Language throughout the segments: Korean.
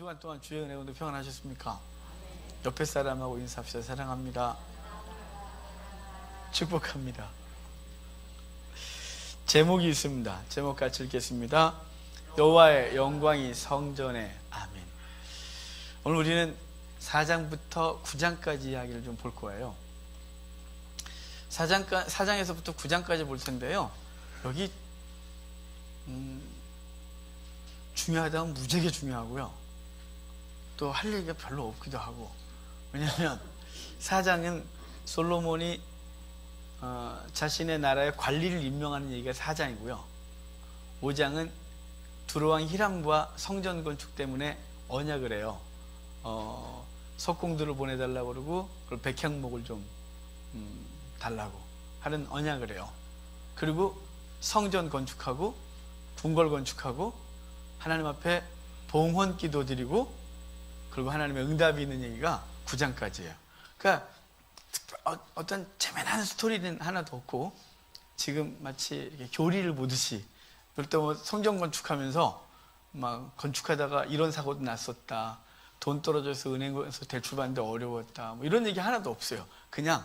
주간 동안 주의 은혜 가운데 평안하셨습니까? 옆에 사람하고 인사합시다. 사랑합니다. 축복합니다. 제목이 있습니다. 제목 같이 읽겠습니다. 여호와의 영광이 성전에. 아멘. 오늘 우리는 4장부터 9장까지 이야기를 좀 볼 거예요. 4장에서부터 9장까지 볼 텐데요. 여기 중요하다면 무지하게 중요하고요. 또 할 얘기가 별로 없기도 하고. 왜냐하면 4장은 솔로몬이 자신의 나라의 관리를 임명하는 얘기가 4장이고요. 5장은 두로왕 히람과 성전 건축 때문에 언약을 해요. 석공들을 보내달라고 그러고 그걸 백향목을 좀 달라고 하는 언약을 해요. 그리고 성전 건축하고 궁궐 건축하고 하나님 앞에 봉헌 기도 드리고 그리고 하나님의 응답이 있는 얘기가 9장까지예요. 그러니까 어떤 재미난 스토리는 하나도 없고 지금 마치 이렇게 교리를 보듯이 그럴 때 뭐 성전 건축하면서 막 건축하다가 이런 사고도 났었다. 돈 떨어져서 은행에서 대출받는데 어려웠다. 뭐 이런 얘기 하나도 없어요. 그냥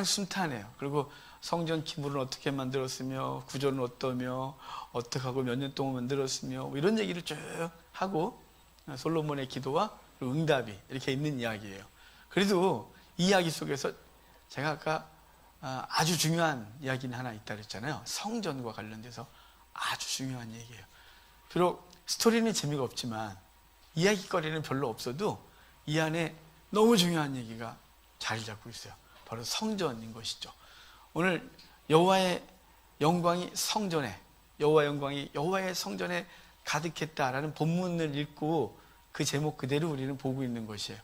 순탄해요. 그리고 성전 기물은 어떻게 만들었으며 구조는 어떠며 어떻게 하고 몇 년 동안 만들었으며 뭐 이런 얘기를 쭉 하고 솔로몬의 기도와 응답이 이렇게 있는 이야기예요. 그래도 이 이야기 속에서 제가 아까 아주 중요한 이야기는 하나 있다 그랬잖아요. 성전과 관련돼서 아주 중요한 얘기예요. 비록 스토리는 재미가 없지만 이야기거리는 별로 없어도 이 안에 너무 중요한 얘기가 자리 잡고 있어요. 바로 성전인 것이죠. 오늘 여호와의 영광이 성전에, 여호와의 영광이 여호와의 성전에 가득했다라는 본문을 읽고 그 제목 그대로 우리는 보고 있는 것이에요.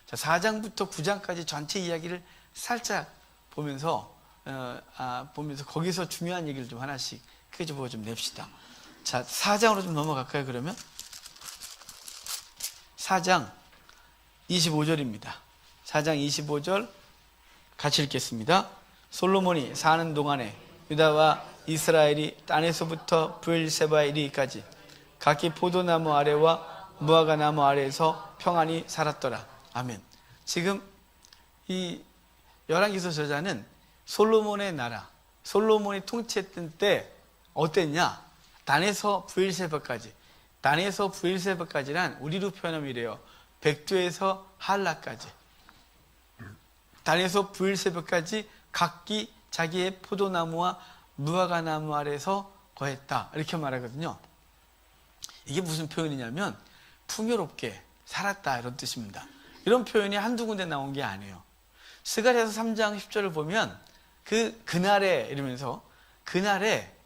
자, 4장부터 9장까지 전체 이야기를 살짝 보면서 거기서 중요한 얘기를 좀 하나씩 끄집어 좀 냅시다. 자, 4장으로 좀 넘어갈까요, 그러면? 4장 25절입니다. 4장 25절 같이 읽겠습니다. 솔로몬이 사는 동안에 유다와 이스라엘이 단에서부터 브엘세바에 이르기까지 각기 포도나무 아래와 무화과 나무 아래에서 평안히 살았더라. 아멘. 지금 이 열왕기서 저자는 솔로몬의 나라, 솔로몬이 통치했던 때 어땠냐? 단에서 브엘세바까지. 단에서 브엘세바까지란 우리로 표현하면 이래요. 백두에서 할라까지. 단에서 브엘세바까지 각기 자기의 포도나무와 무화과 나무 아래에서 거했다. 이렇게 말하거든요. 이게 무슨 표현이냐면 풍요롭게 살았다 이런 뜻입니다. 이런 표현이 한두 군데 나온 게 아니에요. 스가랴서 3장 10절을 보면 그날에 이러면서 그날에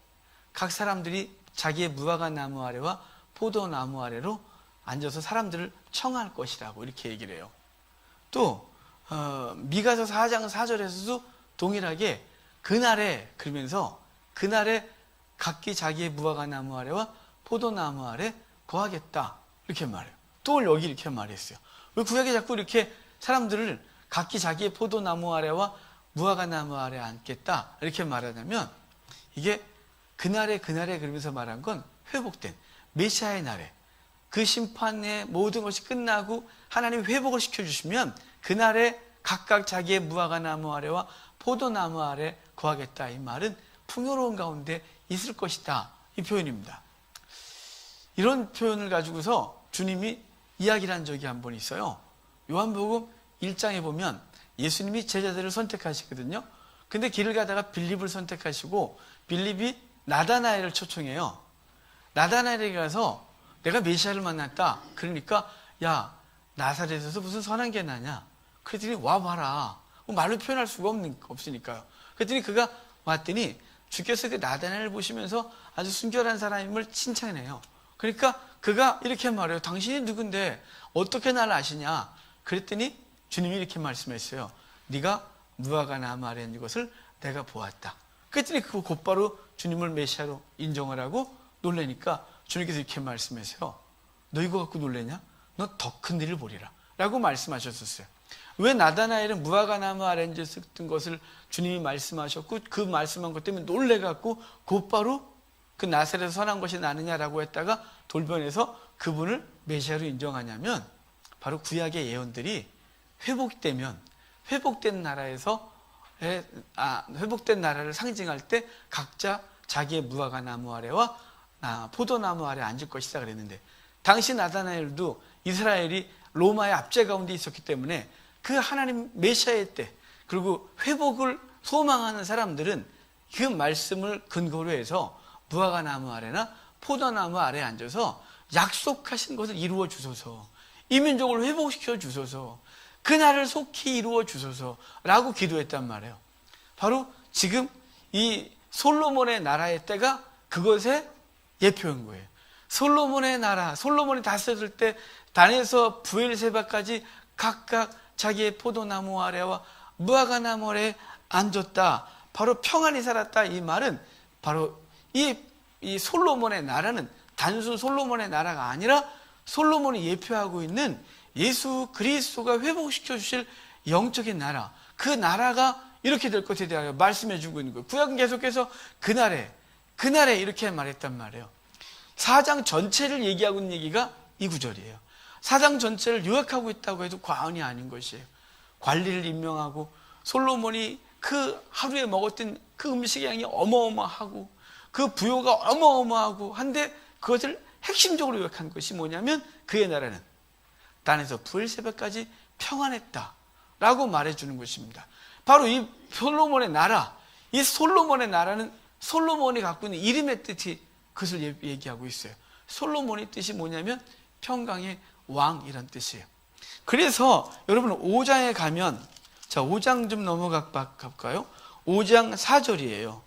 각 사람들이 자기의 무화과 나무 아래와 포도나무 아래로 앉아서 사람들을 청할 것이라고 이렇게 얘기를 해요. 또 미가서 4장 4절에서도 동일하게 그날에 그러면서 그날에 각기 자기의 무화과 나무 아래와 포도나무 아래 거하겠다 이렇게 말해요. 또 여기 이렇게 말했어요. 왜 구약에 자꾸 이렇게 사람들을 각기 자기의 포도나무 아래와 무화과 나무 아래 앉겠다 이렇게 말하냐면 이게 그날에 그러면서 말한 건 회복된 메시아의 날에 그 심판의 모든 것이 끝나고 하나님이 회복을 시켜주시면 그날에 각각 자기의 무화과 나무 아래와 포도나무 아래 거하겠다. 이 말은 풍요로운 가운데 있을 것이다. 이 표현입니다. 이런 표현을 가지고서 주님이 이야기를 한 적이 한 번 있어요. 요한복음 1장에 보면 예수님이 제자들을 선택하시거든요. 근데 길을 가다가 빌립을 선택하시고 빌립이 나다나엘을 초청해요. 나다나엘에게 가서 내가 메시아를 만났다. 그러니까 야 나사렛에서 무슨 선한 게 나냐. 그랬더니 와봐라. 말로 표현할 수가 없으니까요. 그랬더니 그가 왔더니 주께서 그 나다나엘을 보시면서 아주 순결한 사람임을 칭찬해요. 그러니까 그가 이렇게 말해요. 당신이 누군데 어떻게 나를 아시냐. 그랬더니 주님이 이렇게 말씀했어요. 네가 무화과 나무 아래에 있는 것을 내가 보았다. 그랬더니 그 곧바로 주님을 메시아로 인정을 하고 놀라니까 주님께서 이렇게 말씀하세요. 너 이거 갖고 놀래냐? 너 더 큰 일을 보리라 라고 말씀하셨었어요. 왜 나다나엘은 무화과 나무 아래에 있던 것을 주님이 말씀하셨고 그 말씀한 것 때문에 놀래갖고 곧바로 그 나사렛에서 선한 것이 나느냐라고 했다가 돌변해서 그분을 메시아로 인정하냐면 바로 구약의 예언들이 회복되면 회복된 나라에서 회복된 나라를 상징할 때 각자 자기의 무화과 나무 아래와 포도나무 아래 앉을 것이다 그랬는데, 당시 나다나엘도 이스라엘이 로마의 압제 가운데 있었기 때문에 그 하나님 메시아의 때, 그리고 회복을 소망하는 사람들은 그 말씀을 근거로 해서 무화과 나무 아래나 포도나무 아래에 앉아서 약속하신 것을 이루어 주소서, 이 민족을 회복시켜 주소서, 그 날을 속히 이루어 주소서라고 기도했단 말이에요. 바로 지금 이 솔로몬의 나라의 때가 그것의 예표인 거예요. 솔로몬의 나라, 솔로몬이 다스렸을 때 단에서 부엘세바까지 각각 자기의 포도나무 아래와 무화과 나무 아래에 앉았다, 바로 평안히 살았다, 이 말은 바로 이 솔로몬의 나라는 단순 솔로몬의 나라가 아니라 솔로몬이 예표하고 있는 예수 그리스도가 회복시켜 주실 영적인 나라, 그 나라가 이렇게 될 것에 대하여 말씀해 주고 있는 거예요. 구약은 계속해서 그날에 이렇게 말했단 말이에요. 4장 전체를 얘기하고 있는 얘기가 이 구절이에요. 4장 전체를 요약하고 있다고 해도 과언이 아닌 것이에요. 관리를 임명하고 솔로몬이 그 하루에 먹었던 그 음식의 양이 어마어마하고 그 부요가 어마어마하고 한데, 그것을 핵심적으로 요약한 것이 뭐냐면 그의 나라는 단에서 부엘세바까지 평안했다라고 말해주는 것입니다. 바로 이 솔로몬의 나라, 이 솔로몬의 나라는 솔로몬이 갖고 있는 이름의 뜻이 그것을 얘기하고 있어요. 솔로몬의 뜻이 뭐냐면 평강의 왕이란 뜻이에요. 그래서 여러분 5장에 가면, 자 5장 좀 넘어가 볼까요? 5장 4절이에요.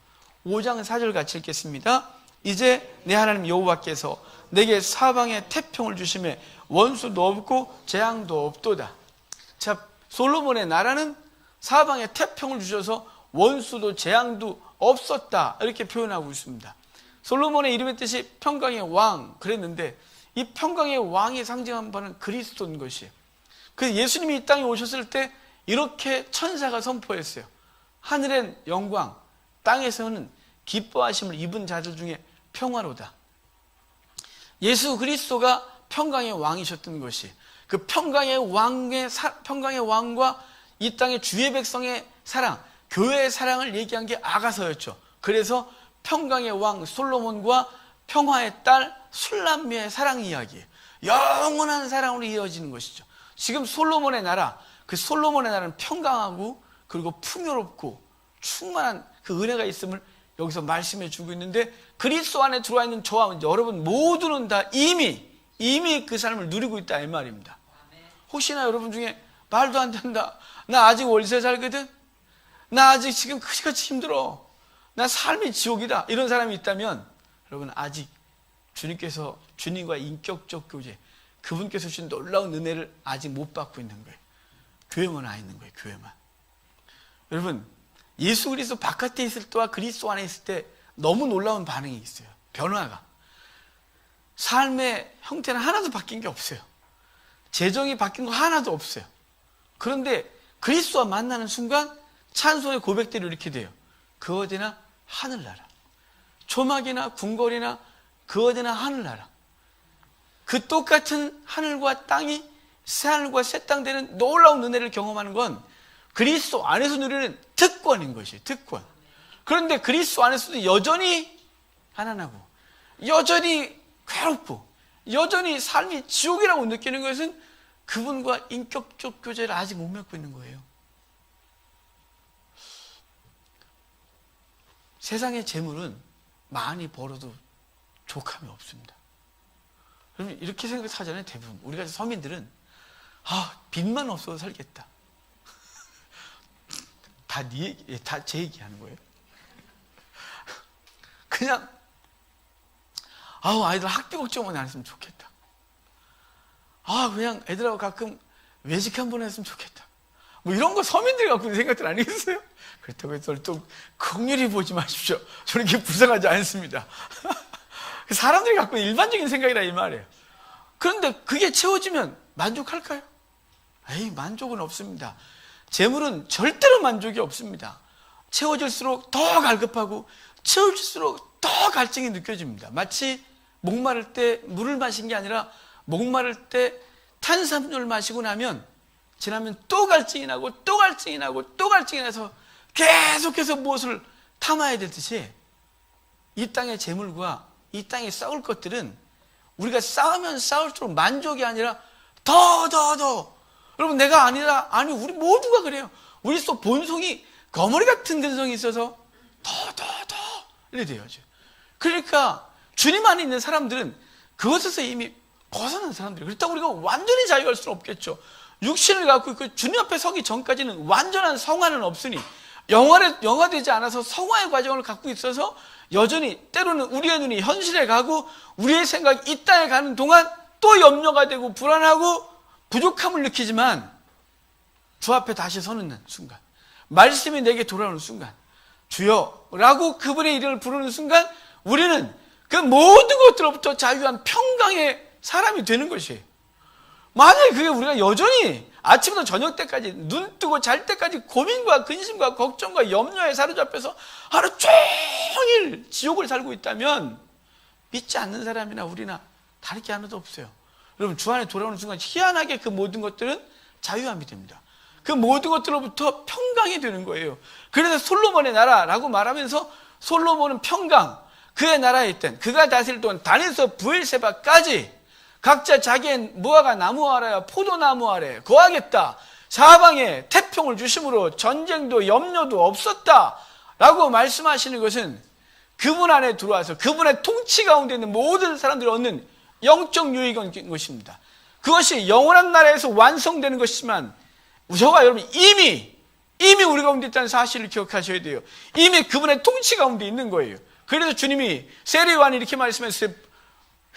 5장 4절 같이 읽겠습니다. 이제 내 하나님 여호와께서 내게 사방에 태평을 주심에 원수도 없고 재앙도 없도다. 자, 솔로몬의 나라는 사방에 태평을 주셔서 원수도 재앙도 없었다, 이렇게 표현하고 있습니다. 솔로몬의 이름의 뜻이 평강의 왕 그랬는데, 이 평강의 왕이 상징한 바는 그리스도인 것이에요. 그래서 예수님이 이 땅에 오셨을 때 이렇게 천사가 선포했어요. 하늘엔 영광, 땅에서는 기뻐하심을 입은 자들 중에 평화로다. 예수 그리스도가 평강의 왕이셨던 것이, 그 평강의 왕과 이 땅의 주의 백성의 사랑, 교회의 사랑을 얘기한 게 아가서였죠. 그래서 평강의 왕 솔로몬과 평화의 딸 술람미의 사랑 이야기예요. 영원한 사랑으로 이어지는 것이죠. 지금 솔로몬의 나라, 그 솔로몬의 나라는 평강하고 그리고 풍요롭고 충만한 그 은혜가 있음을 여기서 말씀해 주고 있는데, 그리스도 안에 들어와 있는 저와 여러분 모두는 다 이미 그 삶을 누리고 있다, 이 말입니다. 혹시나 여러분 중에 말도 안 된다, 나 아직 월세 살거든, 나 아직 지금 그지같이 힘들어, 나 삶이 지옥이다, 이런 사람이 있다면 여러분 아직 주님께서 주님과 인격적 교제, 그분께서 주신 놀라운 은혜를 아직 못 받고 있는 거예요. 교회만 와 있는 거예요. 교회만. 여러분 예수 그리스도 바깥에 있을 때와 그리스도 안에 있을 때 너무 놀라운 반응이 있어요. 변화가. 삶의 형태는 하나도 바뀐 게 없어요. 재정이 바뀐 거 하나도 없어요. 그런데 그리스도와 만나는 순간 찬송의 고백들이 이렇게 돼요. 그 어디나 하늘나라, 초막이나 궁궐이나 그 어디나 하늘나라, 그 똑같은 하늘과 땅이 새하늘과 새 땅 되는 놀라운 은혜를 경험하는 건 그리스도 안에서 누리는 특권인 것이에요. 특권. 그런데 그리스도 안에서도 여전히 가난하고 여전히 괴롭고 여전히 삶이 지옥이라고 느끼는 것은 그분과 인격적 교제를 아직 못 맺고 있는 거예요. 세상의 재물은 많이 벌어도 족함이 없습니다. 여러분 이렇게 생각하잖아요. 대부분 우리 같은 서민들은 빚만 없어도 살겠다. 다 제 얘기하는 거예요. 그냥 아이들 학비 걱정만 안 했으면 좋겠다. 그냥 애들하고 가끔 외식 한번 했으면 좋겠다. 뭐 이런 거 서민들이 갖고 있는 생각들 아니겠어요? 그렇다고 해서 또 긍휼히 보지 마십시오. 저는 이렇게 불쌍하지 않습니다. 사람들이 갖고 있는 일반적인 생각이라 이 말이에요. 그런데 그게 채워지면 만족할까요? 만족은 없습니다. 재물은 절대로 만족이 없습니다. 채워질수록 더 갈급하고 채워질수록 더 갈증이 느껴집니다. 마치 목마를 때 물을 마신 게 아니라 목마를 때 탄산물을 마시고 나면 지나면 또 갈증이 나고 또 갈증이 나고 또 갈증이 나서 계속해서 무엇을 탐해야 되듯이 이 땅의 재물과 이 땅에 싸울 것들은 우리가 싸우면 싸울수록 만족이 아니라 더 여러분, 내가 아니 우리 모두가 그래요. 우리 속 본성이 거머리 같은 근성이 있어서 더 이래 돼야죠. 그러니까 주님 안에 있는 사람들은 그것에서 이미 벗어난 사람들이에요. 그렇다고 우리가 완전히 자유할 수는 없겠죠. 육신을 갖고 있고 주님 앞에 서기 전까지는 완전한 성화는 없으니 영화되지 않아서 성화의 과정을 갖고 있어서 여전히 때로는 우리의 눈이 현실에 가고 우리의 생각이 이 땅에 가는 동안 또 염려가 되고 불안하고 부족함을 느끼지만 주 앞에 다시 서는 순간, 말씀이 내게 돌아오는 순간, 주여 라고 그분의 이름을 부르는 순간 우리는 그 모든 것들로부터 자유한 평강의 사람이 되는 것이에요. 만약에 그게 우리가 여전히 아침부터 저녁 때까지 눈 뜨고 잘 때까지 고민과 근심과 걱정과 염려에 사로잡혀서 하루 종일 지옥을 살고 있다면 믿지 않는 사람이나 우리나 다를 게 하나도 없어요. 여러분, 주 안에 돌아오는 순간 희한하게 그 모든 것들은 자유함이 됩니다. 그 모든 것들로부터 평강이 되는 거예요. 그래서 솔로몬의 나라라고 말하면서 솔로몬은 평강, 그의 나라에 있던 그가 다스릴 동안 단에서 브엘세바까지 각자 자기의 무화과 나무 아래와 포도나무 아래 거하겠다. 사방에 태평을 주심으로 전쟁도 염려도 없었다 라고 말씀하시는 것은 그분 안에 들어와서 그분의 통치 가운데 있는 모든 사람들이 얻는 영적 유익인 것입니다. 그것이 영원한 나라에서 완성되는 것이지만 저와 여러분 이미 우리 가운데 있다는 사실을 기억하셔야 돼요. 이미 그분의 통치 가운데 있는 거예요. 그래서 주님이 세례요한이 이렇게 말씀했어요.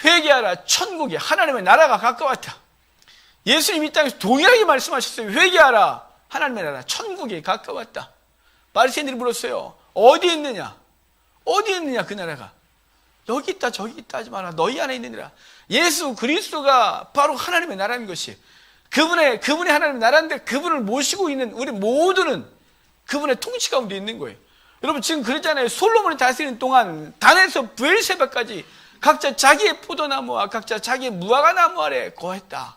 회개하라, 천국이 하나님의 나라가 가까웠다. 예수님이 이 땅에서 동일하게 말씀하셨어요. 회개하라, 하나님의 나라 천국이 가까웠다. 바리새인들이 물었어요. 어디 있느냐 그 나라가? 여기 있다 저기 있다 하지 마라. 너희 안에 있느니라. 예수 그리스도가 바로 하나님의 나라인 것이 그분의 하나님의 나라인데 그분을 모시고 있는 우리 모두는 그분의 통치 가운데 있는 거예요. 여러분, 지금 그랬잖아요. 솔로몬이 다스리는 동안 단에서 브엘세바까지 각자 자기의 포도나무와 각자 자기의 무화과 나무 아래 거했다.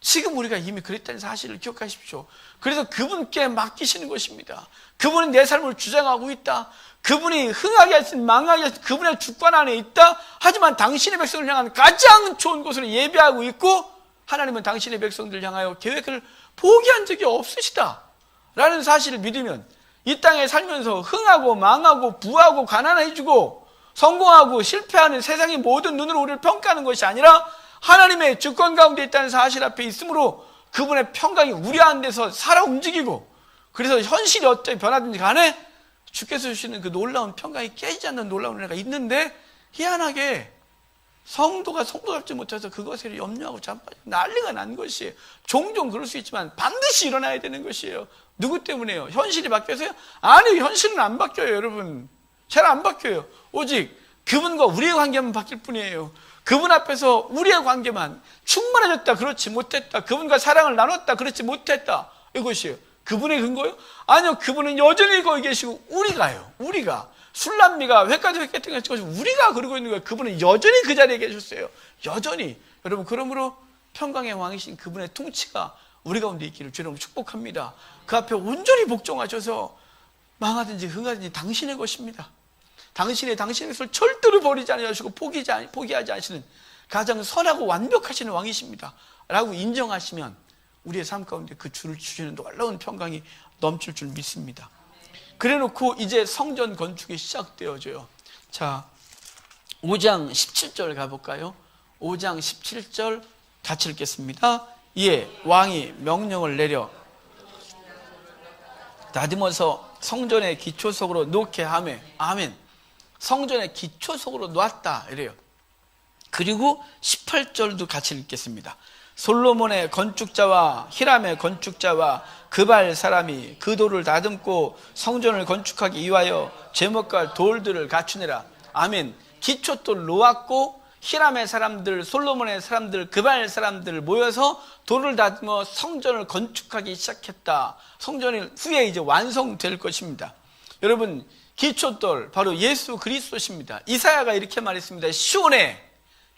지금 우리가 이미 그랬다는 사실을 기억하십시오. 그래서 그분께 맡기시는 것입니다. 그분은 내 삶을 주장하고 있다. 그분이 흥하게 하신 망하게 하신 그분의 주권 안에 있다. 하지만 당신의 백성을 향한 가장 좋은 곳으로 예배하고 있고 하나님은 당신의 백성들을 향하여 계획을 포기한 적이 없으시다 라는 사실을 믿으면 이 땅에 살면서 흥하고 망하고 부하고 가난해지고 성공하고 실패하는 세상의 모든 눈으로 우리를 평가하는 것이 아니라 하나님의 주권 가운데 있다는 사실 앞에 있으므로 그분의 평강이 우리 안에서 살아 움직이고 그래서 현실이 어떻게 변하든지 간에 주께서 주시는 그 놀라운 평강이 깨지지 않는 놀라운 은혜가 있는데 희한하게 성도가 잡지 못해서 그것을 염려하고 잠빠지고 난리가 난 것이에요. 종종 그럴 수 있지만 반드시 일어나야 되는 것이에요. 누구 때문에요? 현실이 바뀌어서요? 아니요, 현실은 안 바뀌어요. 여러분, 잘 안 바뀌어요. 오직 그분과 우리의 관계만 바뀔 뿐이에요. 그분 앞에서 우리의 관계만 충만해졌다, 그렇지 못했다. 그분과 사랑을 나눴다, 그렇지 못했다. 이것이에요. 그분의 근거요? 아니요, 그분은 여전히 거기 계시고 우리가 술람미가 회까지 획했던 것이 우리가 그러고 있는 거예요. 그분은 여전히 그 자리에 계셨어요. 여전히. 여러분, 그러므로 평강의 왕이신 그분의 통치가 우리 가운데 있기를 주님 축복합니다. 그 앞에 온전히 복종하셔서 망하든지 흥하든지 당신의 것입니다. 당신의 것을 절대로 버리지 않으시고 포기하지 않으시는 가장 선하고 완벽하신 왕이십니다 라고 인정하시면 우리의 삶 가운데 그 주를 주시는 놀라운 평강이 넘칠 줄 믿습니다. 그래놓고 이제 성전 건축이 시작되어져요. 자, 5장 17절 가볼까요? 5장 17절 같이 읽겠습니다. 이에 왕이 명령을 내려 다듬어서 성전의 기초석으로 놓게 하매, 아멘. 성전의 기초석으로 놓았다 이래요. 그리고 18절도 같이 읽겠습니다. 솔로몬의 건축자와 히람의 건축자와 그발 사람이 그 돌을 다듬고 성전을 건축하기 위하여 제목과 돌들을 갖추니라. 아멘. 기초돌 놓았고 히람의 사람들, 솔로몬의 사람들, 그발 사람들 모여서 돌을 다듬어 성전을 건축하기 시작했다. 성전이 후에 이제 완성될 것입니다. 여러분, 기초돌 바로 예수 그리스도십니다. 이사야가 이렇게 말했습니다. 시온에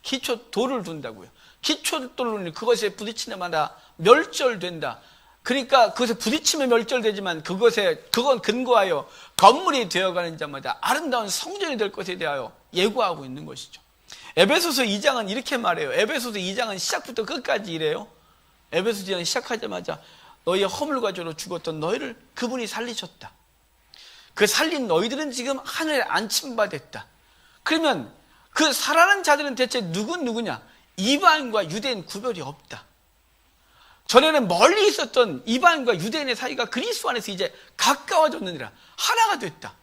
기초돌을 둔다고요. 기초돌로는 그것에 부딪히는마다 멸절된다. 그러니까 그것에 부딪히면 멸절되지만 그건 근거하여 건물이 되어가는 자마다 아름다운 성전이 될 것에 대하여 예고하고 있는 것이죠. 에베소서 2장은 이렇게 말해요. 에베소서 2장은 시작부터 끝까지 이래요. 에베소서 2장 시작하자마자 너희의 허물과 죄로 죽었던 너희를 그분이 살리셨다. 그 살린 너희들은 지금 하늘에 안침바 됐다. 그러면 그 살아난 자들은 대체 누구냐? 이방인과 유대인 구별이 없다. 전에는 멀리 있었던 이방인과 유대인의 사이가 그리스도 안에서 이제 가까워졌느니라. 하나가 됐다.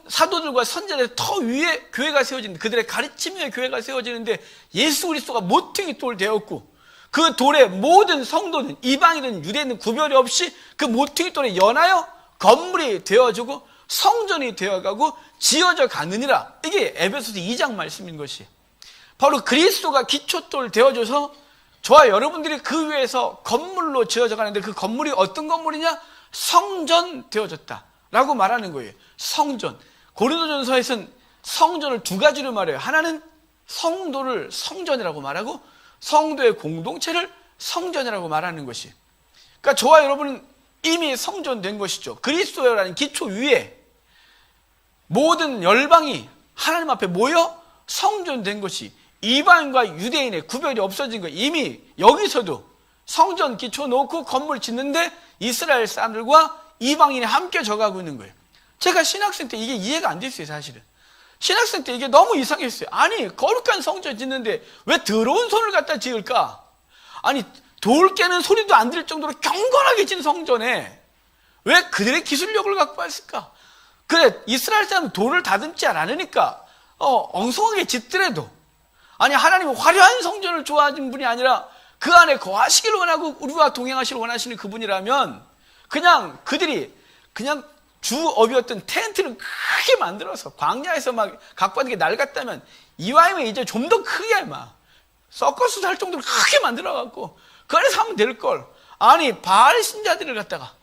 사도들과 선자들의 터 위에 교회가 세워지는데, 그들의 가르침 위에 교회가 세워지는데 예수 그리스도가 모퉁이 돌 되었고, 그 돌에 모든 성도는 이방인은 유대인은 구별이 없이 그 모퉁이 돌에 연하여 건물이 되어지고 성전이 되어가고 지어져 가느니라. 이게 에베소서 2장 말씀인 것이, 바로 그리스도가 기초돌 되어져서 저와 여러분들이 그 위에서 건물로 지어져 가는데, 그 건물이 어떤 건물이냐? 성전 되어졌다 라고 말하는 거예요. 성전. 고린도전서에서는 성전을 두 가지로 말해요. 하나는 성도를 성전이라고 말하고, 성도의 공동체를 성전이라고 말하는 것이, 그러니까 저와 여러분은 이미 성전된 것이죠. 그리스도라는 기초 위에 모든 열방이 하나님 앞에 모여 성전된 것이, 이방인과 유대인의 구별이 없어진 거. 이미 여기서도 성전 기초 놓고 건물 짓는데 이스라엘 사람들과 이방인이 함께 져가고 있는 거예요. 제가 신학생 때 이게 이해가 안 됐어요. 사실은 신학생 때 이게 너무 이상했어요. 아니, 거룩한 성전 짓는데 왜 더러운 손을 갖다 지을까? 아니, 돌 깨는 소리도 안 들릴 정도로 경건하게 진 성전에 왜 그들의 기술력을 갖고 왔을까? 그래, 이스라엘 사람은 돌을 다듬지 않으니까 엉성하게 짓더라도, 아니, 하나님은 화려한 성전을 좋아하는 분이 아니라 그 안에 거하시기를 원하고 우리와 동행하시기를 원하시는 그분이라면, 그냥 그들이 그냥 주업이었던 텐트를 크게 만들어서 광야에서 막 갖고 왔는 게 낡았다면, 이왕이면 이제 좀 더 크게 막 서커스도 할 정도로 크게 만들어갖고 그래서 하면 될걸. 아니, 바알 신자들을 갖다가,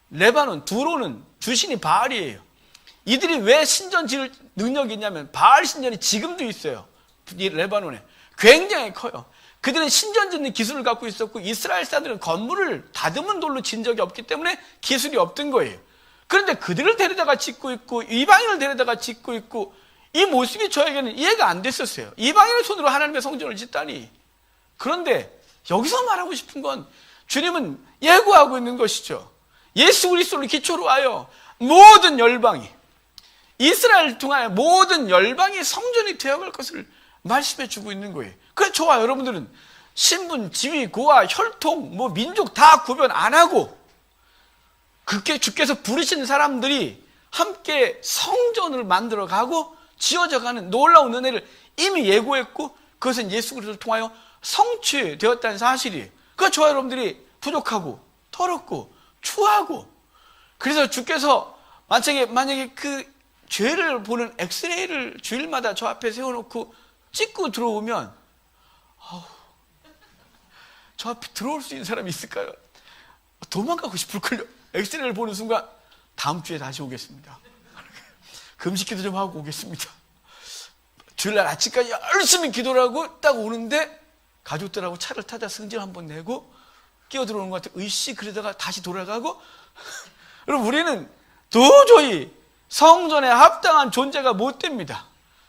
레바논 두로는 주신이 바알이에요. 이들이 왜 신전 지을 능력이 있냐면, 바알 신전이 지금도 있어요. 이 레바논에 굉장히 커요. 그들은 신전 짓는 기술을 갖고 있었고, 이스라엘 사람들은 건물을 다듬은 돌로 진 적이 없기 때문에 기술이 없던 거예요. 그런데 그들을 데려다가 짓고 있고 이방인을 데려다가 짓고 있고, 이 모습이 저에게는 이해가 안 됐었어요. 이방인의 손으로 하나님의 성전을 짓다니. 그런데 여기서 말하고 싶은 건, 주님은 예고하고 있는 것이죠. 예수 그리스도를 기초로 하여 모든 열방이, 이스라엘 통하여 모든 열방이 성전이 되어갈 것을 말씀해 주고 있는 거예요. 그래서 저와 여러분들은 신분, 지위, 고하, 혈통, 민족 다 구별 안 하고, 그렇게 주께서 부르신 사람들이 함께 성전을 만들어 가고 지어져 가는 놀라운 은혜를 이미 예고했고, 그것은 예수 그리스도를 통하여 성취되었다는 사실이에요. 그래서 저와 여러분들이 부족하고 더럽고 추하고, 그래서 주께서 만약에 그 죄를 보는 엑스레이를 주일마다 저 앞에 세워놓고 찍고 들어오면, 저 앞에 들어올 수 있는 사람이 있을까요? 도망가고 싶을걸요. 엑스레이를 보는 순간, 다음 주에 다시 오겠습니다. 금식기도 좀 하고 오겠습니다. 주일날 아침까지 열심히 기도를 하고 딱 오는데, 가족들하고 차를 타자 승질 한번 내고 끼어 들어오는 것 같아요. 으이씨, 그러다가 다시 돌아가고. 여러분, 우리는 도저히 성전에 합당한 존재가 못 됩니다.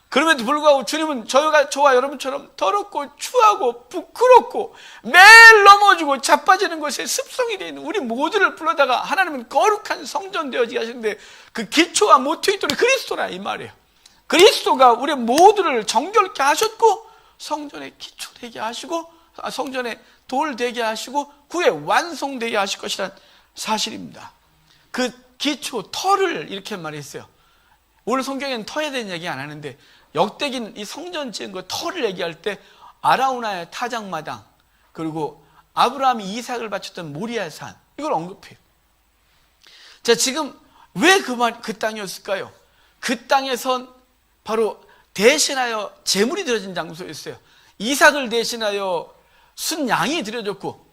그럼에도 불구하고 주님은 저와 여러분처럼 더럽고 추하고 부끄럽고 매일 넘어지고 자빠지는 것에 습성이 되어 있는 우리 모두를 불러다가 하나님은 거룩한 성전 되어지게 하시는데, 그 기초와 모퉁이 돌이 그리스도라 이 말이에요. 그리스도가 우리 모두를 정결케 하셨고, 성전의 기초 되게 하시고, 성전의 돌 되게 하시고, 후에 완성되게 하실 것이란 사실입니다. 그 기초, 터를 이렇게 말했어요. 오늘 성경에는 터에 대한 얘기 안 하는데, 역대긴 이 성전 지은 거 터를 얘기할 때 아라우나의 타작마당, 그리고 아브라함이 이삭을 바쳤던 모리아산, 이걸 언급해요. 자, 지금 왜 그 땅이었을까요? 그 땅에선 바로 대신하여 제물이 드려진 장소였어요. 이삭을 대신하여 순양이 드려졌고,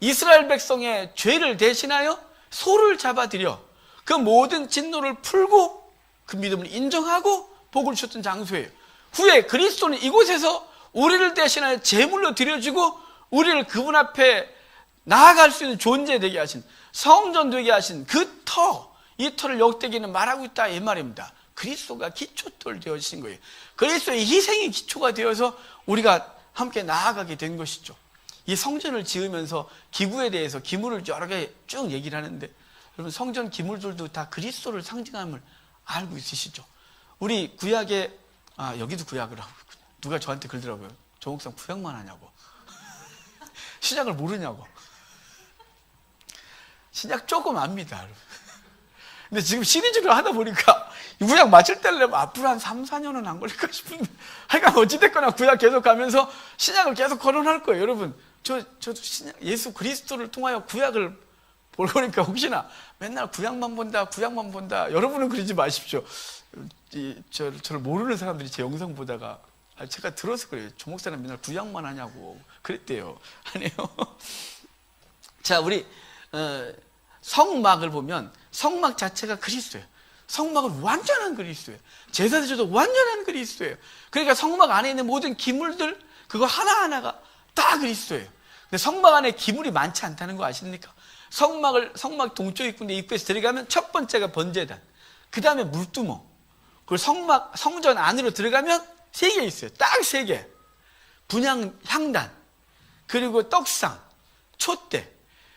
이스라엘 백성의 죄를 대신하여 소를 잡아들여 그 모든 진노를 풀고 그 믿음을 인정하고 복을 주셨던 장소예요. 후에 그리스도는 이곳에서 우리를 대신하여 제물로 드려주고 우리를 그분 앞에 나아갈 수 있는 존재 되게 하신, 성전 되게 하신 그 터, 이 터를 역대기는 말하고 있다 이 말입니다. 그리스도가 기초돌 되어주신 거예요. 그리스도의 희생이 기초가 되어서 우리가 함께 나아가게 된 것이죠. 이 성전을 지으면서 기구에 대해서 기물을 여러 개 쭉 얘기를 하는데, 여러분 성전 기물들도 다 그리스도를 상징함을 알고 있으시죠? 우리 구약에, 여기도 구약을 하고 있군요. 누가 저한테 그러더라고요. 조 목사 구약만 하냐고. 신약을 모르냐고. 신약 조금 압니다, 여러분. 근데 지금 시리즈를 하다 보니까 구약 마칠 때려면 앞으로 한 3, 4년은 안 걸릴까 싶은데, 하여간 어찌됐거나 구약 계속 가면서 신약을 계속 거론할 거예요. 여러분, 저도 신약, 예수 그리스도를 통하여 구약을 볼 거니까 혹시나 맨날 구약만 본다. 여러분은 그러지 마십시오. 저를 모르는 사람들이 제 영상 보다가, 제가 들어서 그래요. 조 목사는 맨날 구약만 하냐고 그랬대요. 아니에요. 자, 우리 성막을 보면 성막 자체가 그리스도예요. 성막은 완전한 그리스도예요. 제사드려도 완전한 그리스도예요. 그러니까 성막 안에 있는 모든 기물들, 그거 하나하나가 다 그리스도예요. 근데 성막 안에 기물이 많지 않다는 거 아십니까? 성막 동쪽 입구인데 입구에서 들어가면 첫 번째가 번제단, 그 다음에 물두멍, 그리고 성전 안으로 들어가면 3개 있어요. 딱 3개. 분향 향단, 그리고 떡상, 촛대,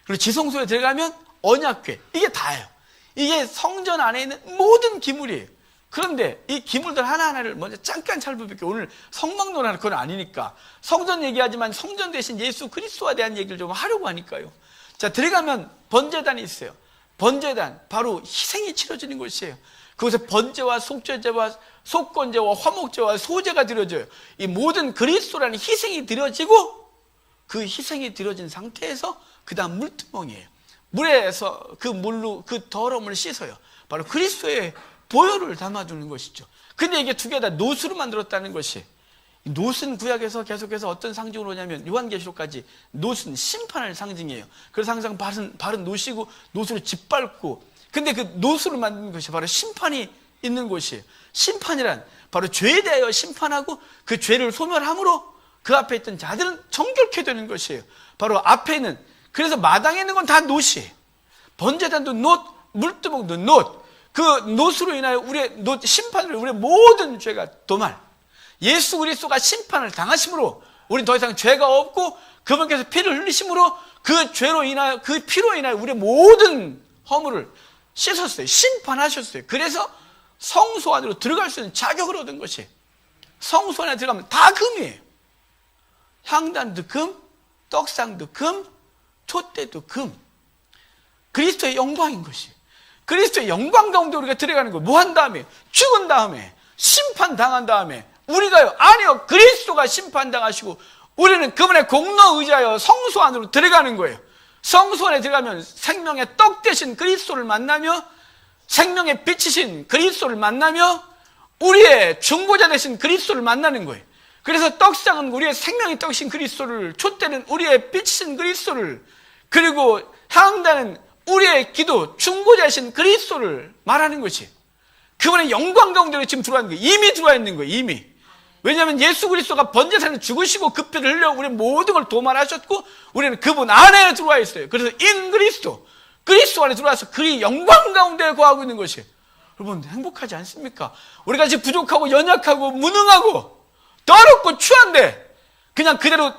그리고 지성소에 들어가면 언약궤. 이게 다예요. 이게 성전 안에 있는 모든 기물이에요. 그런데 이 기물들 하나하나를 먼저 잠깐 살펴볼게요. 오늘 성막론하는 건 아니니까. 성전 얘기하지만 성전 대신 예수 그리스도에 대한 얘기를 좀 하려고 하니까요. 자, 들어가면 번제단이 있어요. 번제단, 바로 희생이 치러지는 곳이에요. 그곳에 번제와 속죄제와 속건제와 화목제와 소제가 드려져요. 이 모든 그리스도라는 희생이 드려지고, 그 희생이 드려진 상태에서 그 다음 물두멍이에요. 물에서 그 물로 그 더러움을 씻어요. 바로 그리스도의 보혈을 담아두는 것이죠. 근데 이게 두 개 다 노수로 만들었다는 것이, 노수는 구약에서 계속해서 어떤 상징으로 오냐면 요한계시록까지 노수는 심판을 상징해요. 그래서 항상 발은 노시고 노수로 짓밟고, 근데 그 노수를 만드는 것이 바로 심판이 있는 곳이에요. 심판이란 바로 죄에 대하여 심판하고 그 죄를 소멸함으로 그 앞에 있던 자들은 정결케 되는 것이에요. 바로 앞에 있는, 그래서 마당에 있는 건 다 노시에요. 번제단도 노, 물두멍도 노. 그 노수로 인하여 우리의 심판으로 우리의 모든 죄가 도말. 예수 그리스도가 심판을 당하심으로 우리는 더 이상 죄가 없고, 그분께서 피를 흘리심으로 그 죄로 인하여, 그 피로 인하여 우리의 모든 허물을 씻었어요. 심판하셨어요. 그래서 성소 안으로 들어갈 수 있는 자격을 얻은 것이에요. 성소 안에 들어가면 다 금이에요. 향단도 금, 떡상도 금, 촛대도 금. 그리스도의 영광인 것이에요. 그리스도의 영광 가운데 우리가 들어가는 거예요. 뭐 한 다음에? 죽은 다음에, 심판당한 다음에 우리가요, 아니요, 그리스도가 심판당하시고 우리는 그분의 공로 의지하여 성소 안으로 들어가는 거예요. 성소 안에 들어가면 생명의 떡 되신 그리스도를 만나며, 생명의 빛이신 그리스도를 만나며, 우리의 중보자 되신 그리스도를 만나는 거예요. 그래서 떡상은 우리의 생명의 떡이신 그리스도를, 촛대는 우리의 빛이신 그리스도를, 그리고 향단은 우리의 기도 중보자이신 그리스도를 말하는 것이, 그분의 영광 가운데로 지금 들어와 있는 거예요. 이미 들어와 있는 거예요. 이미. 왜냐하면 예수 그리스도가 번제사를 죽으시고 그 피를 흘려 우리 모든 걸 도말하셨고, 우리는 그분 안에 들어와 있어요. 그래서 인 그리스도, 그리스도 안에 들어와서 그의 영광 가운데 거하고 있는 것이에요. 여러분 행복하지 않습니까? 우리가 지금 부족하고 연약하고 무능하고 더럽고 추한데 그냥 그대로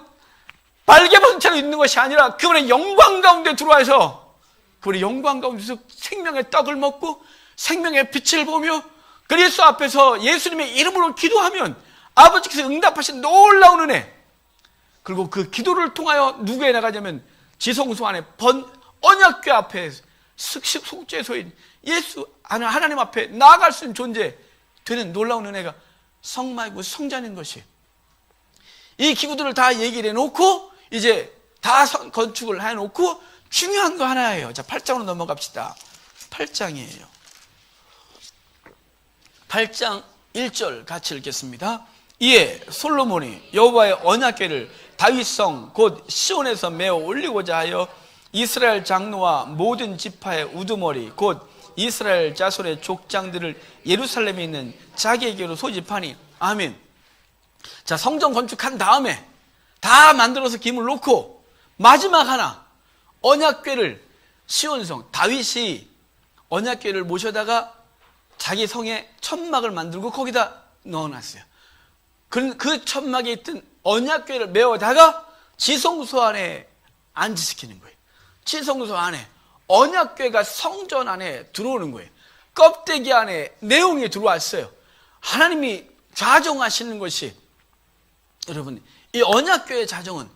빨개벗은 채로 있는 것이 아니라 그분의 영광 가운데 들어와서, 그분의 영광 가운데서 생명의 떡을 먹고 생명의 빛을 보며 그리스도 앞에서 예수님의 이름으로 기도하면 아버지께서 응답하신 놀라운 은혜, 그리고 그 기도를 통하여 누구에 나가냐면 지성소 안에 언약궤 앞에 속죄소인 예수 하나님 앞에 나아갈 수 있는 존재 되는 놀라운 은혜가 성막이고 성전인 것이, 이 기구들을 다 얘기를 해놓고 이제 다 건축을 해놓고 중요한 거 하나예요. 자, 8장으로 넘어갑시다. 8장이에요. 8장 1절 같이 읽겠습니다. 이에 솔로몬이 여호와의 언약궤를 다윗성 곧 시온에서 메어 올리고자 하여 이스라엘 장로와 모든 지파의 우두머리 곧 이스라엘 자손의 족장들을 예루살렘에 있는 자기에게로 소집하니. 아멘. 자, 성전 건축한 다음에 다 만들어서 기물 놓고 마지막 하나, 언약궤를 시온성 다윗이 언약궤를 모셔다가 자기 성에 천막을 만들고 거기다 넣어놨어요. 그 천막에 있던 언약궤를 메워다가 지성소 안에 안지시키는 거예요. 지성소 안에 언약궤가 성전 안에 들어오는 거예요. 껍데기 안에 내용이 들어왔어요. 하나님이 자정하시는 것이, 여러분, 이 언약궤의 자정은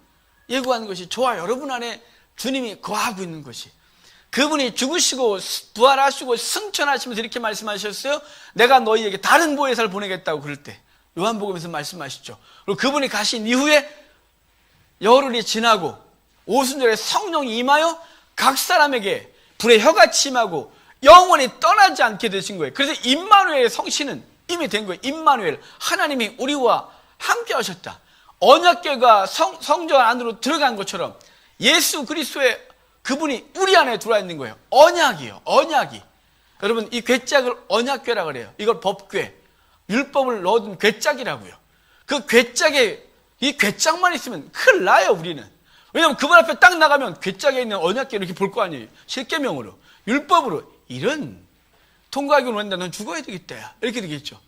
예고하는 것이 저와 여러분 안에 주님이 거하고 있는 것이, 그분이 죽으시고 부활하시고 승천하시면서 이렇게 말씀하셨어요. 내가 너희에게 다른 보혜사를 보내겠다고 그럴 때 요한복음에서 말씀하시죠. 그리고 그분이 가신 이후에 열흘이 지나고 오순절에 성령이 임하여 각 사람에게 불의 혀같이 임하고 영원히 떠나지 않게 되신 거예요. 그래서 임마누엘의 성신은 이미 된 거예요. 임마누엘, 하나님이 우리와 함께 하셨다. 언약궤가 성전 안으로 들어간 것처럼 예수 그리스도의 그분이 우리 안에 들어와 있는 거예요. 언약이에요. 언약이. 여러분, 이 궤짝을 언약궤라 그래요. 이걸 법궤, 율법을 넣은 궤짝이라고요. 그 궤짝에, 이 궤짝만 있으면 큰일 나요, 우리는. 왜냐하면 그분 앞에 딱 나가면 궤짝에 있는 언약궤를 이렇게 볼 거 아니에요. 십계명으로, 율법으로. 이런 통과하기 원한다, 넌 죽어야 되겠다, 이렇게 되겠죠.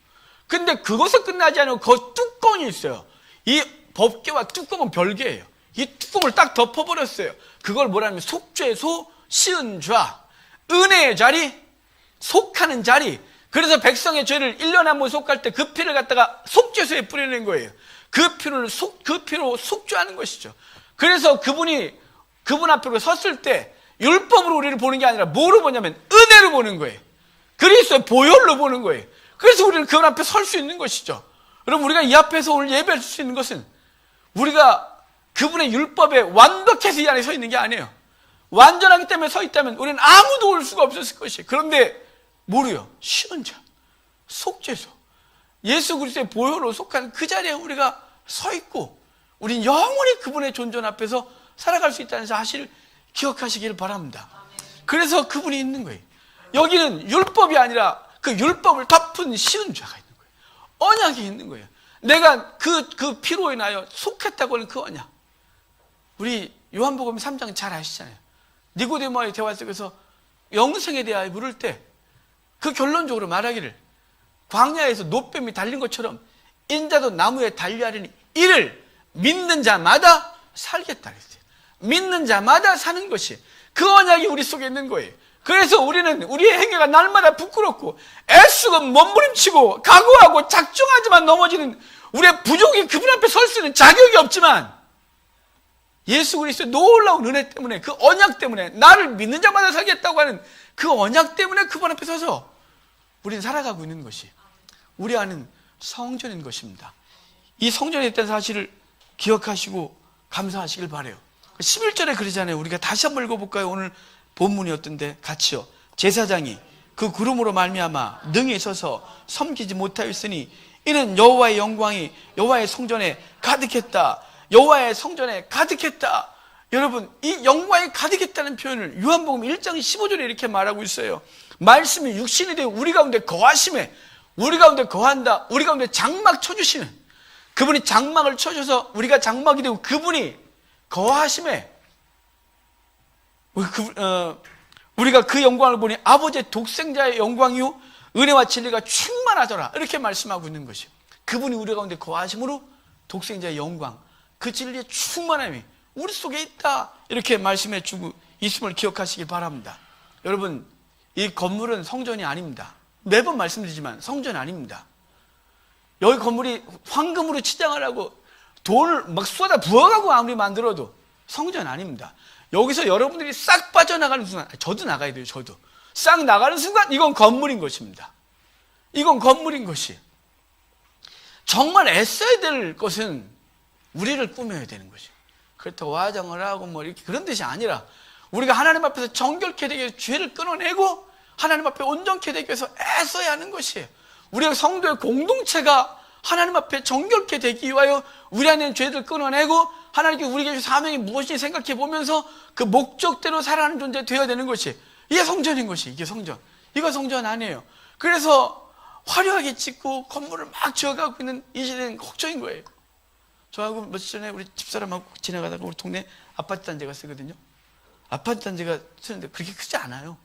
근데 그것에 끝나지 않고 그 뚜껑이 있어요. 이 법궤와 뚜껑은 별개예요. 이 뚜껑을 딱 덮어버렸어요. 그걸 뭐라면 속죄소, 시은좌, 은혜의 자리, 속하는 자리. 그래서 백성의 죄를 1년에 한 번 속할 때 그 피를 갖다가 속죄소에 뿌리는 거예요. 그 피로 속죄하는 것이죠. 그래서 그분 앞으로 섰을 때 율법으로 우리를 보는 게 아니라 뭐로 보냐면 은혜로 보는 거예요. 그리스도의 보혈로 보는 거예요. 그래서 우리는 그분 앞에 설 수 있는 것이죠. 여러분, 우리가 이 앞에서 오늘 예배할 수 있는 것은 우리가 그분의 율법에 완벽해서 이 안에 서 있는 게 아니에요. 완전하기 때문에 서 있다면 우리는 아무도 올 수가 없었을 것이에요. 그런데 뭐래요? 시은자, 속죄소, 예수 그리스도의 보혈로 속한 그 자리에 우리가 서 있고 우린 영원히 그분의 존전 앞에서 살아갈 수 있다는 사실을 기억하시길 바랍니다. 그래서 그분이 있는 거예요. 여기는 율법이 아니라 그 율법을 덮은 시은자가 있는 거예요. 언약이 있는 거예요. 내가 그 피로 인하여 속했다고 하는 그 언약. 우리 요한복음 3장 잘 아시잖아요. 니고데모와의 대화 속에서 영생에 대하여 물을 때 그 결론적으로 말하기를 광야에서 노뱀이 달린 것처럼 인자도 나무에 달려하리니 이를 믿는 자마다 살겠다 그랬어요. 믿는 자마다 사는 것이 그 언약이 우리 속에 있는 거예요. 그래서 우리는 우리의 행위가 날마다 부끄럽고 애쓰고 몸부림치고 각오하고 작정하지만 넘어지는 우리의 부족이 그분 앞에 설 수 있는 자격이 없지만 예수 그리스도의 놀라운 은혜 때문에, 그 언약 때문에, 나를 믿는 자마다 살겠다고 하는 그 언약 때문에 그분 앞에 서서 우리는 살아가고 있는 것이 우리 안은 성전인 것입니다. 이 성전에 있다는 사실을 기억하시고 감사하시길 바라요. 11절에 그러잖아요. 우리가 다시 한번 읽어볼까요? 오늘 본문이 어떤데? 같이요. 제사장이 그 구름으로 말미암아 능히 서서 섬기지 못하였으니 이는 여호와의 영광이 여호와의 성전에 가득했다. 여호와의 성전에 가득했다. 여러분, 이 영광이 가득했다는 표현을 요한복음 1장 15절에 이렇게 말하고 있어요. 말씀이 육신이 되어 우리 가운데 거하심에, 우리 가운데 거한다, 우리 가운데 장막 쳐주시는, 그분이 장막을 쳐줘서 우리가 장막이 되고 그분이 거하심에 우리가 그 영광을 보니 아버지의 독생자의 영광이요 은혜와 진리가 충만하더라, 이렇게 말씀하고 있는 것이요. 그분이 우리 가운데 거하심으로 독생자의 영광, 그 진리의 충만함이 우리 속에 있다, 이렇게 말씀해 주고 있음을 기억하시기 바랍니다. 여러분, 이 건물은 성전이 아닙니다. 매번 말씀드리지만 성전이 아닙니다. 여기 건물이 황금으로 치장을 하고 돈을 막 쏟아 부어가고 아무리 만들어도 성전 아닙니다. 여기서 여러분들이 싹 빠져나가는 순간, 저도 나가야 돼요. 저도 싹 나가는 순간 이건 건물인 것입니다. 이건 건물인 것이. 정말 애써야 될 것은 우리를 꾸며야 되는 것이에요. 그렇다고 화장을 하고 뭐 이렇게 그런 뜻이 아니라 우리가 하나님 앞에서 정결케 되기 위해서 죄를 끊어내고 하나님 앞에 온전케 되기 위해서 애써야 하는 것이에요. 우리가 성도의 공동체가 하나님 앞에 정결케 되기 위하여 우리 안에 있는 죄를 끊어내고 하나님께 우리에게 주신 사명이 무엇인지 생각해 보면서 그 목적대로 살아가는 존재 되어야 되는 것이, 이게 성전인 것이, 이게 성전. 이거 성전 아니에요. 그래서 화려하게 짓고 건물을 막 지어가고 있는 이 시대는 걱정인 거예요. 저하고 며칠 전에 우리 집사람하고 지나가다가 우리 동네 아파트 단지가 쓰거든요. 아파트 단지가 쓰는데 그렇게 크지 않아요.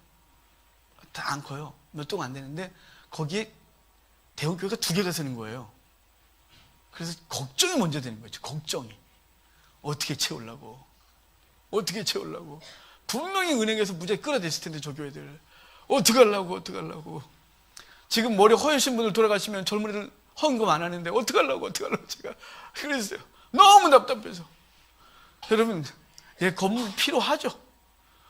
다 안 커요. 몇 동 안 되는데 거기에 대형교회가 2개가 쓰는 거예요. 그래서 걱정이 먼저 되는 거죠. 걱정이. 어떻게 채우려고. 분명히 은행에서 무지하게 끌어댔을 텐데 저 교회들. 어떻게 하려고. 지금 머리 허여신 분들 돌아가시면 젊은이들 헌금 안 하는데 어떻게 하려고 제가 그랬어요. 너무 답답해서. 여러분, 건물 필요하죠.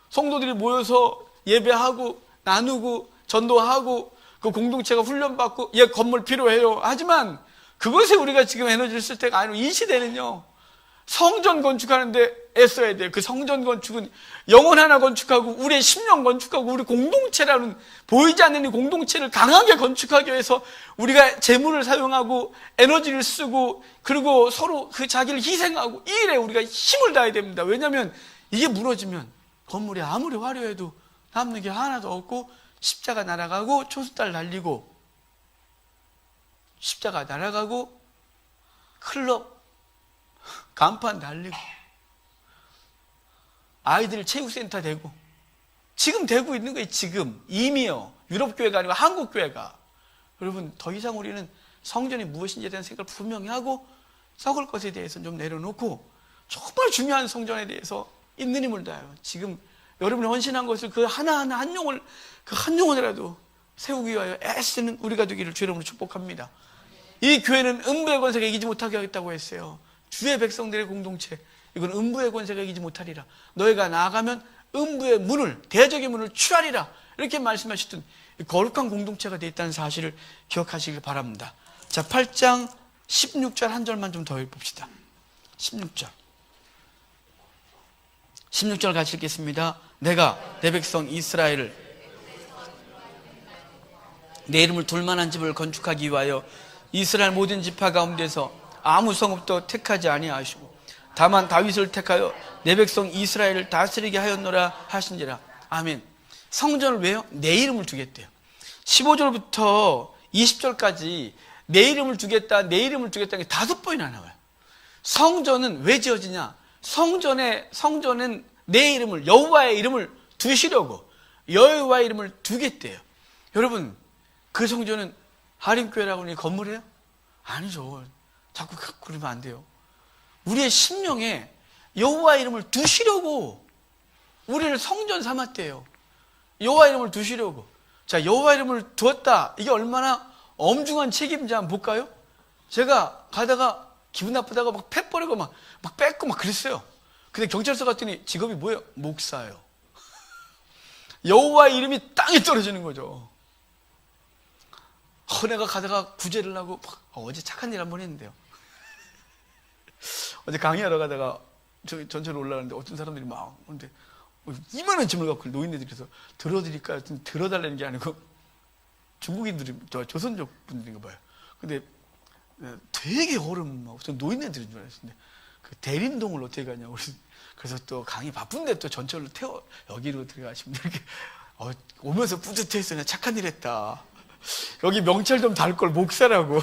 성도들이 모여서 예배하고 나누고 전도하고 그 공동체가 훈련받고 건물 필요해요. 하지만 그것에 우리가 지금 에너지를 쓸 때가 아니고 이 시대는요, 성전 건축하는데 애써야 돼요. 그 성전 건축은 영혼 하나 건축하고 우리의 심령 건축하고 우리 공동체라는 보이지 않는 이 공동체를 강하게 건축하기 위해서 우리가 재물을 사용하고 에너지를 쓰고 그리고 서로 그 자기를 희생하고 이 일에 우리가 힘을 다해야 됩니다. 왜냐하면 이게 무너지면 건물이 아무리 화려해도 남는 게 하나도 없고 십자가 날아가고 초승달 날리고 십자가 날아가고 클럽 간판 달리고 아이들 체육센터 되고 지금 되고 있는 거예요. 지금 이미요. 유럽교회가 아니고 한국교회가. 여러분, 더 이상 우리는 성전이 무엇인지에 대한 생각을 분명히 하고 썩을 것에 대해서는 좀 내려놓고 정말 중요한 성전에 대해서 있는 힘을 다해요. 지금 여러분이 헌신한 것을 그 하나하나 한 영혼이라도 세우기 위하여 애쓰는 우리가 되기를 주의 이름으로 축복합니다. 이 교회는 음부의 권세가 이기지 못하게 하겠다고 했어요. 주의 백성들의 공동체, 이건 음부의 권세가 이기지 못하리라. 너희가 나아가면 음부의 문을, 대적의 문을 취하리라. 이렇게 말씀하셨던 거룩한 공동체가 되어 있다는 사실을 기억하시길 바랍니다. 자, 8장 16절 한 절만 좀 더 읽읍시다. 16절 같이 읽겠습니다. 내가 내 백성 이스라엘을 내 이름을 둘 만한 집을 건축하기 위하여 이스라엘 모든 지파 가운데서 아무 성읍도 택하지 아니하시고 다만 다윗을 택하여 내 백성 이스라엘을 다스리게 하였노라 하신지라. 아멘. 성전을 왜요? 내 이름을 두겠대요. 15절부터 20절까지 내 이름을 두겠다, 내 이름을 두겠다는 게 5번이나 나와요. 성전은 왜 지어지냐? 성전은 내 이름을, 여호와의 이름을 두시려고 여호와의 이름을 두겠대요. 여러분, 그 성전은 하림교회라고 하니 건물이에요? 아니죠. 자꾸 그러면 안 돼요. 우리의 심령에 여호와의 이름을 두시려고 우리를 성전 삼았대요. 여호와의 이름을 두시려고. 자, 여호와의 이름을 두었다. 이게 얼마나 엄중한 책임인지 한번 볼까요? 제가 가다가 기분 나쁘다가 막 패 버리고 막 뺏고 막 그랬어요. 근데 경찰서 갔더니 직업이 뭐예요? 목사예요. 여호와의 이름이 땅에 떨어지는 거죠. 내가 가다가 구제를 하고 어제 착한 일 한번 했는데요. 어제 강의하러 가다가 저기 전철로 올라가는데 어떤 사람들이 막 근데 이만한 짐을 갖고 노인네들이 그래서 들어드릴까요? 들어달라는 게 아니고 중국인들이 조선족 분들인가 봐요. 근데 되게 얼음 노인네들인 줄 알았는데 그 대림동을 어떻게 가냐고. 그래서 또 강의 바쁜데 또 전철로 태워 여기로 들어가시면 이렇게 오면서 뿌듯했어요. 착한 일 했다. 여기 명찰 좀 달 걸 목사라고.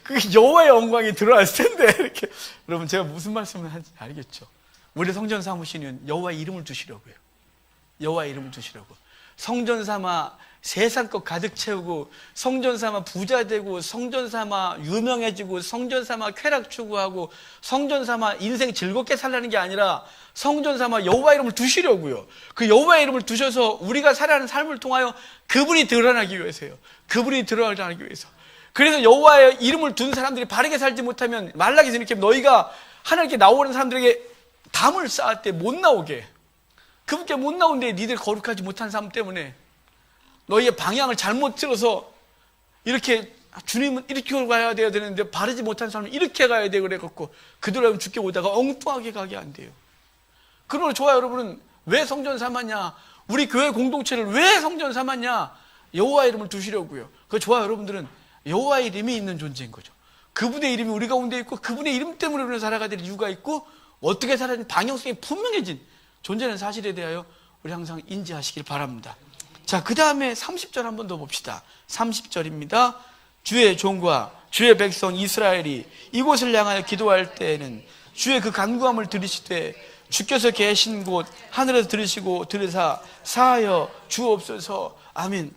그 여호와의 영광이 들어왔을 텐데 이렇게. 여러분, 제가 무슨 말씀을 하는지 알겠죠? 우리 성전 삼으시는 여호와의 이름을 두시려고요. 여호와의 이름을 두시려고. 성전 삼아 세상 것 가득 채우고, 성전 삼아 부자 되고, 성전 삼아 유명해지고, 성전 삼아 쾌락 추구하고, 성전 삼아 인생 즐겁게 살라는 게 아니라 성전 삼아 여호와 이름을 두시려고요. 그 여호와 이름을 두셔서 우리가 살아가는 삶을 통하여 그분이 드러나기 위해서요. 그분이 드러나기 위해서. 그래서 여호와의 이름을 둔 사람들이 바르게 살지 못하면 말라기서 이렇게 너희가 하나님께 나오는 사람들에게 담을 쌓을 때 못 나오게, 그분께 못 나오는데 니들 거룩하지 못한 삶 때문에 너희의 방향을 잘못 들어서 이렇게 주님은 이렇게 가야 돼야 되는데 바르지 못한 사람은 이렇게 가야 돼 그래갖고 그대로 죽게 오다가 엉뚱하게 가게 안 돼요. 그러면 저와 여러분은 왜 성전 삼았냐? 우리 교회 공동체를 왜 성전 삼았냐? 여호와의 이름을 두시려고요. 그 저와 여러분들은 여호와의 이름이 있는 존재인 거죠. 그분의 이름이 우리 가운데 있고 그분의 이름 때문에 우리는 살아가야 될 이유가 있고 어떻게 살아야 되는 방향성이 분명해진 존재라는 사실에 대하여 우리 항상 인지하시길 바랍니다. 자, 그 다음에 30절 한 번 더 봅시다. 30절입니다. 주의 종과 주의 백성 이스라엘이 이곳을 향하여 기도할 때에는 주의 그 간구함을 들으시되 주께서 계신 곳 하늘에서 들으시고 들으사 사하여 주옵소서. 아멘.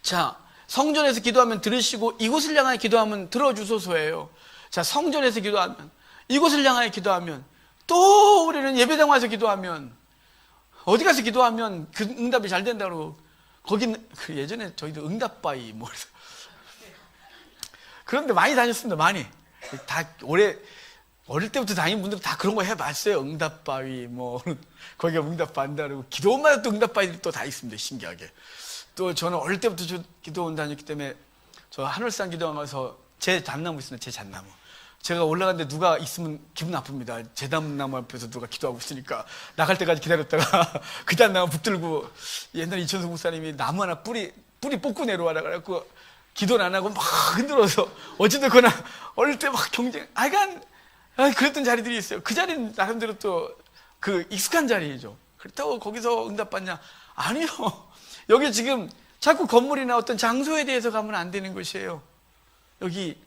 자, 성전에서 기도하면 들으시고 이곳을 향하여 기도하면 들어주소서예요. 자, 성전에서 기도하면, 이곳을 향하여 기도하면, 또 우리는 예배당 와서 기도하면, 어디 가서 기도하면 그 응답이 잘 된다고. 거긴 예전에 저희도 응답바위 뭐 그래서 그런데 많이 다녔습니다. 많이 다 어릴 때부터 다니는 분들은 다 그런 거 해봤어요. 응답바위 뭐 거기가 응답받는다 그러고 기도원마다 또 응답바위들이 또 다 있습니다. 신기하게. 또 저는 어릴 때부터 기도원 다녔기 때문에 저 하늘산 기도원 가서 제 잣나무 있습니다. 제 잣나무. 제가 올라갔는데 누가 있으면 기분 나쁩니다. 제 잣나무 앞에서 누가 기도하고 있으니까 나갈 때까지 기다렸다가 그 잣나무 붙들고 옛날 이천수 목사님이 나무 하나 뿌리 뽑고 내려와라 그래갖고 기도는 안 하고 막 흔들어서 어찌됐거나 어릴 때 막 경쟁 그랬던 자리들이 있어요. 그 자리는 나름대로 또 그 익숙한 자리죠. 그렇다고 거기서 응답받냐? 아니요. 여기 지금 자꾸 건물이나 어떤 장소에 대해서 가면 안 되는 것이에요. 여기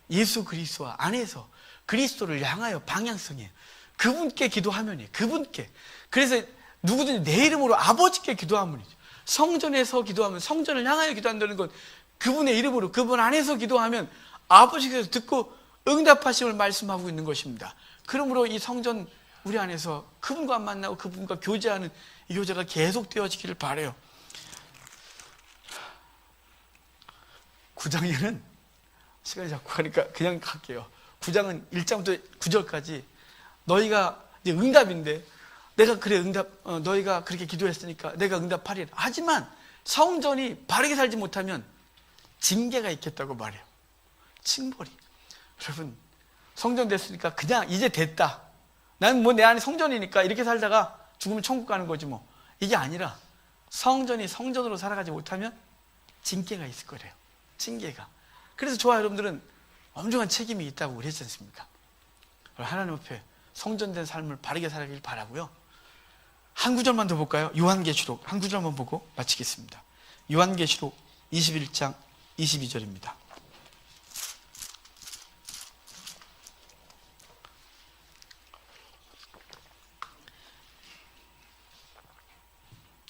예수 그리스도 안에서 그리스도를 향하여 방향성이에요. 그분께 기도하면이에요. 그분께. 그래서 누구든지 내 이름으로 아버지께 기도하면이죠. 성전에서 기도하면, 성전을 향하여 기도한다는 건 그분의 이름으로, 그분 안에서 기도하면 아버지께서 듣고 응답하심을 말씀하고 있는 것입니다. 그러므로 이 성전 우리 안에서 그분과 만나고 그분과 교제하는 이 교제가 계속 되어지기를 바라요. 9장에는 시간이 자꾸 가니까 그냥 갈게요. 9장은 1장부터 9절까지 너희가 이제 응답인데 내가 그래 너희가 그렇게 기도했으니까 내가 응답하리라. 하지만 성전이 바르게 살지 못하면 징계가 있겠다고 말해요. 징벌이. 여러분, 성전 됐으니까 그냥 이제 됐다. 나는 뭐 내 안에 성전이니까 이렇게 살다가 죽으면 천국 가는 거지 뭐. 이게 아니라 성전이 성전으로 살아가지 못하면 징계가 있을 거래요. 징계가. 그래서 저와 여러분들은 엄중한 책임이 있다고 그랬지 않습니까? 하나님 앞에 성전된 삶을 바르게 살아가길 바라고요. 한 구절만 더 볼까요? 요한계시록 한 구절만 보고 마치겠습니다. 요한계시록 21장 22절입니다.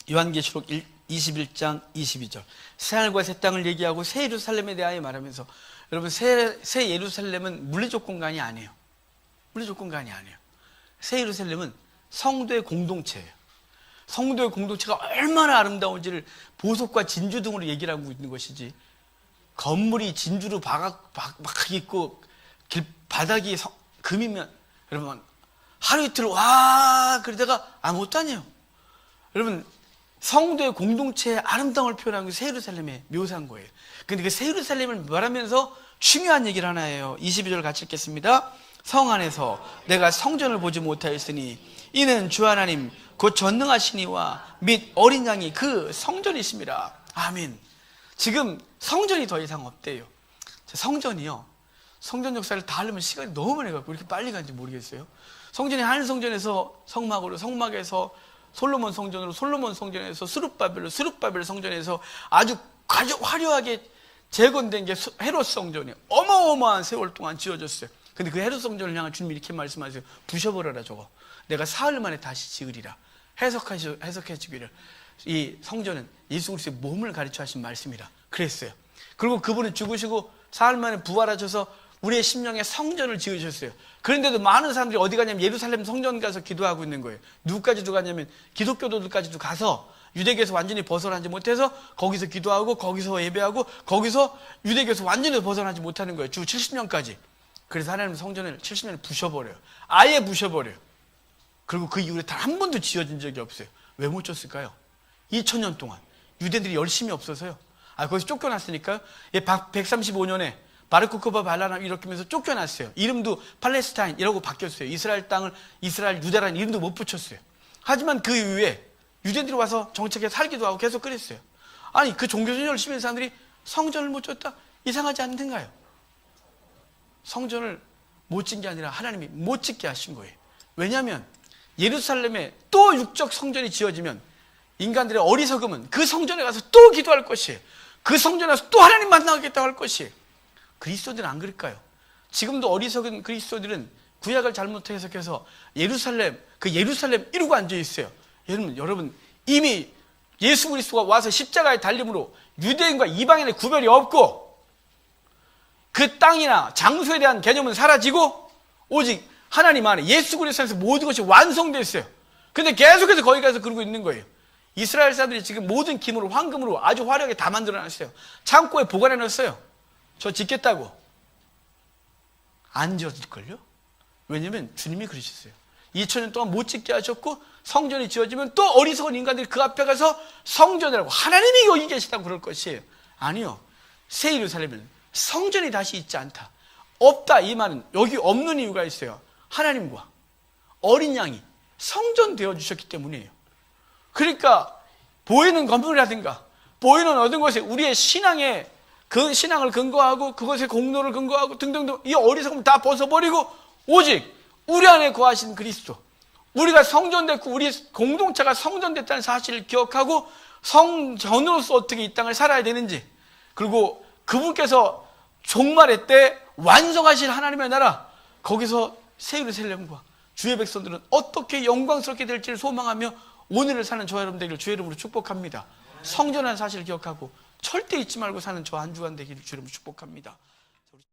요한계시록 21장 22절. 새하늘과 새 땅을 얘기하고 새 예루살렘에 대하여 말하면서, 여러분, 새 예루살렘은 물리적 공간이 아니에요. 물리적 공간이 아니에요. 새 예루살렘은 성도의 공동체예요. 성도의 공동체가 얼마나 아름다운지를 보석과 진주 등으로 얘기를 하고 있는 것이지, 건물이 진주로 막 있고 바닥이 금이면 여러분 하루 이틀 와 그러다가 아무것도 아니에요. 여러분, 성도의 공동체의 아름다움을 표현한 게 새 예루살렘에 묘사한 거예요. 근데 그 새 예루살렘을 말하면서 중요한 얘기를 하나 해요. 22절 같이 읽겠습니다. 성 안에서 내가 성전을 보지 못하였으니 이는 주 하나님 곧 전능하시니와 및 어린 양이 그 성전이십니다. 아멘. 지금 성전이 더 이상 없대요. 성전이요, 성전 역사를 다 하려면 시간이 너무 많이 가고 이렇게 빨리 가는지 모르겠어요. 성전이 한 성전에서 성막으로, 성막에서 솔로몬 성전으로, 솔로몬 성전에서 스룹바벨 성전에서 아주 화려하게 재건된 게 헤롯 성전이에요. 어마어마한 세월 동안 지어졌어요. 근데 그 헤롯 성전을 향한 주님이 이렇게 말씀하세요. 부셔버려라 저거. 내가 사흘 만에 다시 지으리라. 해석해 주기를. 이 성전은 예수 그리스도의 몸을 가르쳐 하신 말씀이라 그랬어요. 그리고 그분은 죽으시고 사흘 만에 부활하셔서 우리의 심령에 성전을 지으셨어요. 그런데도 많은 사람들이 어디 가냐면 예루살렘 성전 가서 기도하고 있는 거예요. 누구까지도 가냐면 기독교도들까지도 가서 유대교에서 완전히 벗어나지 못해서 거기서 기도하고 거기서 예배하고 거기서 유대교에서 완전히 벗어나지 못하는 거예요. 주 70년까지. 그래서 하나님 성전을 70년에 부셔버려요. 아예 부셔버려요. 그리고 그 이후에 단 한 번도 지어진 적이 없어요. 왜 못 졌을까요? 2000년 동안 유대인들이 열심히 없어서요. 거기서 쫓겨났으니까요. 135년에 바르코크바 발라람 이렇게 하면서 쫓겨났어요. 이름도 팔레스타인이라고 바뀌었어요. 이스라엘 유다라는 이름도 못 붙였어요. 하지만 그 이후에 유대인들이 와서 정착해 살기도 하고 계속 그랬어요. 아니, 그 종교전 열심히 한 사람들이 성전을 못 졌다? 이상하지 않던가요? 성전을 못 짓게 아니라 하나님이 못 짓게 하신 거예요. 왜냐하면 예루살렘에 또 육적 성전이 지어지면 인간들의 어리석음은 그 성전에 가서 또 기도할 것이, 그 성전에 가서 또 하나님 만나겠다고 할 것이. 그리스도들은 안 그럴까요? 지금도 어리석은 그리스도들은 구약을 잘못 해석해서 예루살렘 이루고 앉아 있어요. 여러분 이미 예수 그리스도가 와서 십자가의 달림으로 유대인과 이방인의 구별이 없고 그 땅이나 장소에 대한 개념은 사라지고 오직 하나님 안에 예수 그리스도 안에서 모든 것이 완성되어 있어요. 근데 계속해서 거기 가서 그러고 있는 거예요. 이스라엘 사람들이 지금 모든 기물을 황금으로 아주 화려하게 다 만들어놨어요. 창고에 보관해놨어요. 저 짓겠다고. 안 지어질걸요? 왜냐면 주님이 그러셨어요. 2000년 동안 못 짓게 하셨고 성전이 지어지면 또 어리석은 인간들이 그 앞에 가서 성전이라고 하나님이 여기 계시다고 그럴 것이에요. 아니요. 새 예루살렘은 성전이 다시 있지 않다. 없다 이 말은 여기 없는 이유가 있어요. 하나님과 어린 양이 성전 되어주셨기 때문이에요. 그러니까 보이는 건물이라든가 보이는 얻은 것에 우리의 신앙에 그 신앙을 근거하고 그것의 공로를 근거하고 등등등 이 어리석음을 다 벗어버리고 오직 우리 안에 거하신 그리스도, 우리가 성전됐고 우리 공동체가 성전됐다는 사실을 기억하고 성전으로서 어떻게 이 땅을 살아야 되는지, 그리고 그분께서 종말의 때 완성하실 하나님의 나라, 거기서 새 예루살렘과 주의 백성들은 어떻게 영광스럽게 될지를 소망하며 오늘을 사는 저와 여러분 되기를 주의 이름으로 축복합니다. 성전이라는 사실을 기억하고 절대 잊지 말고 사는 저 한 주간 되기를 주의 이름으로 축복합니다.